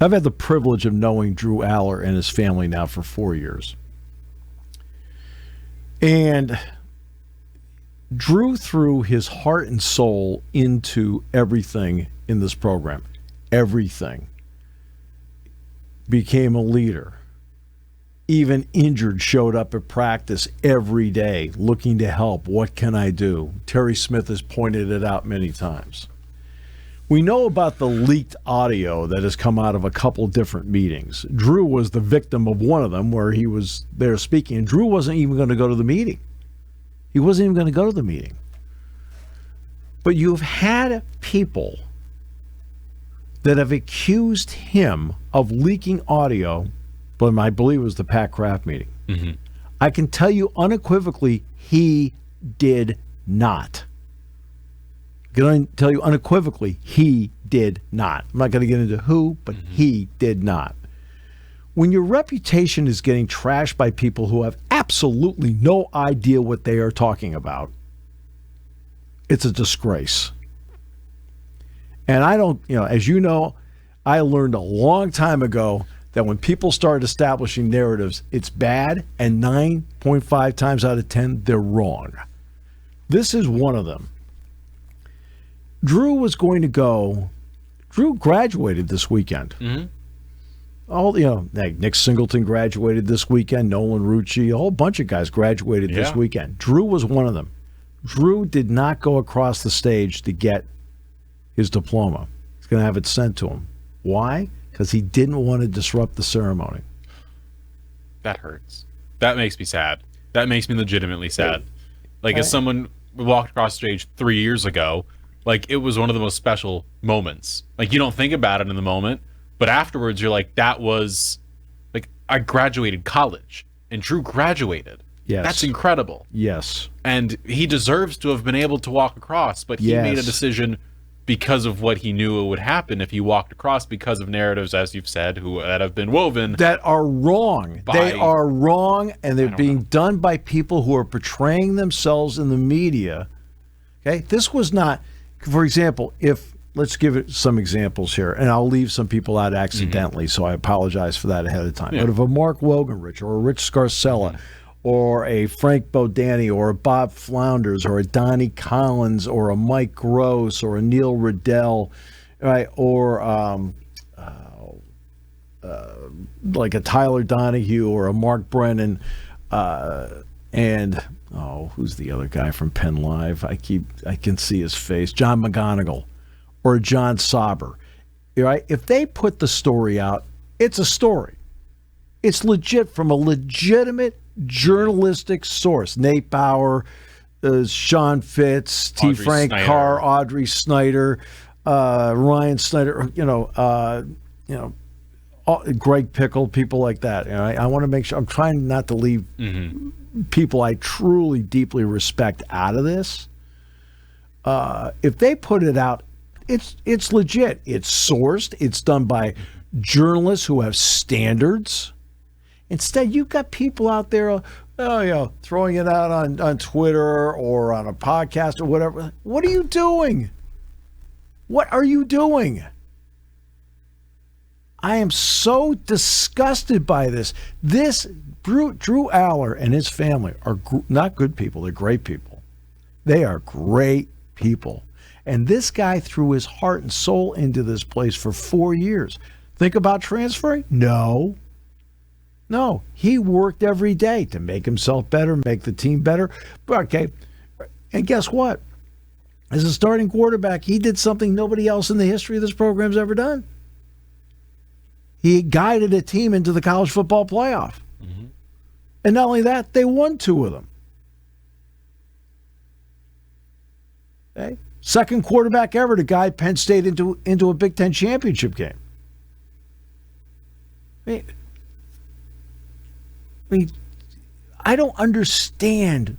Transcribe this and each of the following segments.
I've had the privilege of knowing Drew Allar and his family now for 4 years. And Drew threw his heart and soul into everything in this program. Everything. Became a leader. Even injured, showed up at practice every day looking to help. What can I do? Terry Smith has pointed it out many times. We know about the leaked audio that has come out of a couple different meetings. Drew was the victim of one of them where he was there speaking, and Drew wasn't even going to go to the meeting. He wasn't even going to go to the meeting. But you've had people that have accused him of leaking audio, but I believe it was the Pat Kraft meeting. Mm-hmm. I can tell you unequivocally, he did not. I'm going to tell you unequivocally, he did not. I'm not going to get into who, but he did not. When your reputation is getting trashed by people who have absolutely no idea what they are talking about, it's a disgrace. And I don't, as you know, I learned a long time ago that when people start establishing narratives, it's bad, and 9.5 times out of 10, they're wrong. This is one of them. Drew graduated this weekend. Mm-hmm. Nick Singleton graduated this weekend, Nolan Rucci, a whole bunch of guys graduated this weekend. Drew was one of them. Drew did not go across the stage to get his diploma. He's going to have it sent to him. Why? Because he didn't want to disrupt the ceremony. That hurts. That makes me sad. That makes me legitimately sad. As someone walked across the stage 3 years ago, it was one of the most special moments. You don't think about it in the moment, but afterwards you're like, that was, I graduated college, and Drew graduated. Yes. That's incredible. Yes. And he deserves to have been able to walk across, but he made a decision because of what he knew would happen if he walked across, because of narratives, as you've said, that have been woven. That are wrong. They are wrong, and they're being done by people who are portraying themselves in the media. Okay? This was not, for example, let's give it some examples here, and I'll leave some people out accidentally, so I apologize for that ahead of time. Yeah. But if a Mark Wogenrich or a Rich Scarcella or a Frank Bodani or a Bob Flounders or a Donnie Collins or a Mike Gross or a Neil Riddell, right, or like a Tyler Donahue or a Mark Brennan, and who's the other guy from Penn Live? I can see his face. John McGonigal or John Sauber. Right? If they put the story out, it's a story. It's legit from a legitimate journalistic source. Nate Bauer, Sean Fitz, T. Frank Carr, Audrey Snyder, Ryan Snyder, Greg Pickle, people like that. I want to make sure, I'm trying not to leave people I truly, deeply respect out of this. If they put it out, it's legit. It's sourced. It's done by journalists who have standards. Instead, you've got people out there, throwing it out on Twitter or on a podcast or whatever. What are you doing? What are you doing? I am so disgusted by this. Drew Allar and his family are not good people. They're great people. They are great people. And this guy threw his heart and soul into this place for 4 years. Think about transferring? No, he worked every day to make himself better, make the team better. Okay, and guess what? As a starting quarterback, he did something nobody else in the history of this program's ever done. He guided a team into the college football playoff. Mm-hmm. And not only that, they won 2 of them. Okay? Second quarterback ever to guide Penn State into a Big Ten championship game. I mean, I don't understand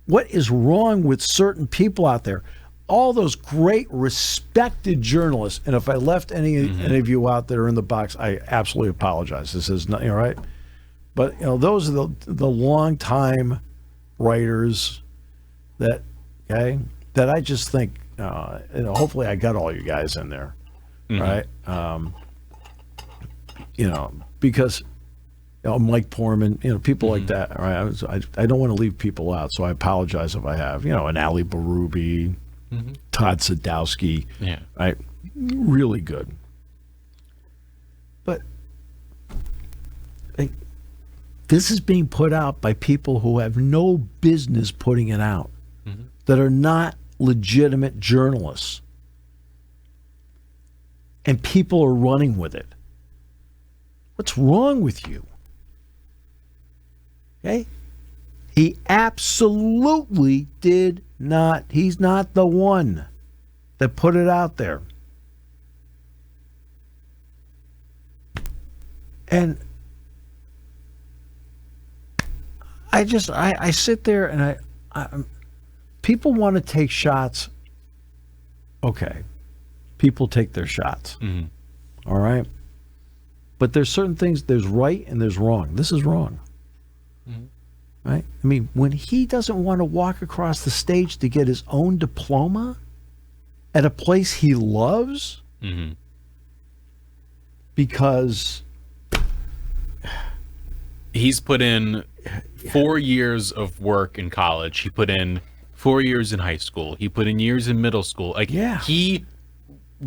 what is wrong with certain people out there. All those great, respected journalists, and if I left any of you out that are in the box, I absolutely apologize. This is not all right. But those are the long-time writers that I just think hopefully I got all you guys in there, right? because Mike Porman, people like that. Right? I don't want to leave people out, so I apologize if I have. An Ali Barubi, Todd Sadowski. Yeah. Right? Really good. But this is being put out by people who have no business putting it out, that are not legitimate journalists. And people are running with it. What's wrong with you? Okay? He absolutely did not. He's not the one that put it out there. And I sit there and people want to take shots. Okay. People take their shots. All right. But there's certain things, there's right and there's wrong. This is wrong. Right? I mean, when he doesn't want to walk across the stage to get his own diploma at a place he loves, because he's put in 4 years of work in college. He put in 4 years in high school. He put in years in middle school. He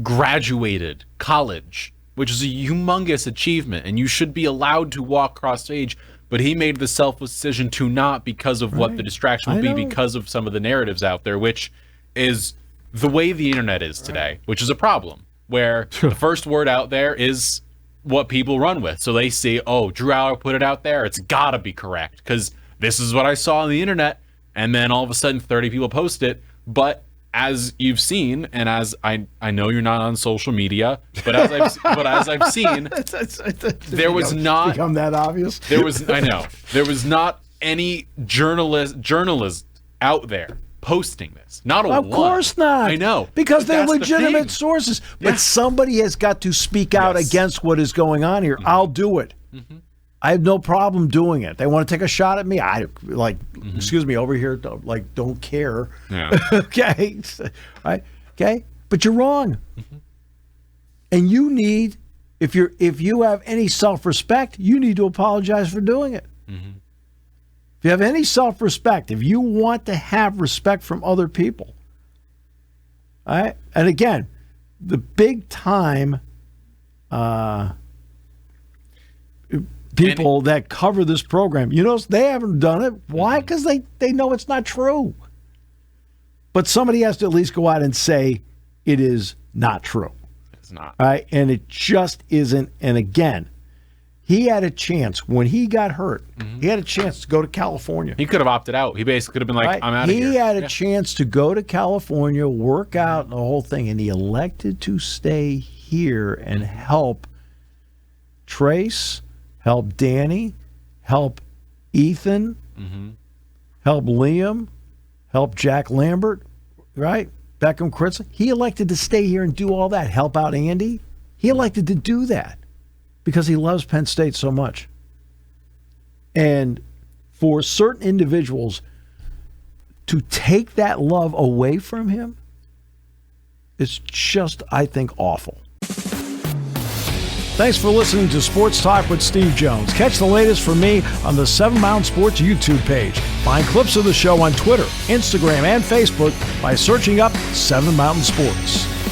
graduated college, which is a humongous achievement, and you should be allowed to walk across stage. But he made the selfless decision to not, because of what the distraction would be, because of some of the narratives out there, which is the way the internet is today, which is a problem, where the first word out there is what people run with. So they see, oh, Drew Allar put it out there, it's got to be correct, because this is what I saw on the internet, and then all of a sudden 30 people post it. But as you've seen, and as I know you're not on social media, but as I've seen, there was not become that obvious. There was not any journalist out there posting this. Not a one. Of course not. I know, because they're legitimate sources. But somebody has got to speak out against what is going on here. I'll do it. I have no problem doing it. They want to take a shot at me. Excuse me, over here, don't care. Yeah. Okay. Right. Okay. But you're wrong. And you need, if you have any self-respect, you need to apologize for doing it. If you have any self-respect, if you want to have respect from other people, all right. And again, the big time people that cover this program, they haven't done it. Why? Because they know it's not true. But somebody has to at least go out and say it is not true. It's not. All right? And it just isn't. And again, he had a chance when he got hurt. He had a chance to go to California. He could have opted out. He basically could have been like, I'm out of here. He had a chance to go to California, work out the whole thing, and he elected to stay here and help Trace, help Danny, help Ethan, help Liam, help Jack Lambert, right? Beckham Critz. He elected to stay here and do all that, help out Andy. He elected to do that because he loves Penn State so much. And for certain individuals to take that love away from him, it's just, I think, awful. Thanks for listening to Sports Talk with Steve Jones. Catch the latest from me on the 7 Mountain Sports YouTube page. Find clips of the show on Twitter, Instagram, and Facebook by searching up 7 Mountain Sports.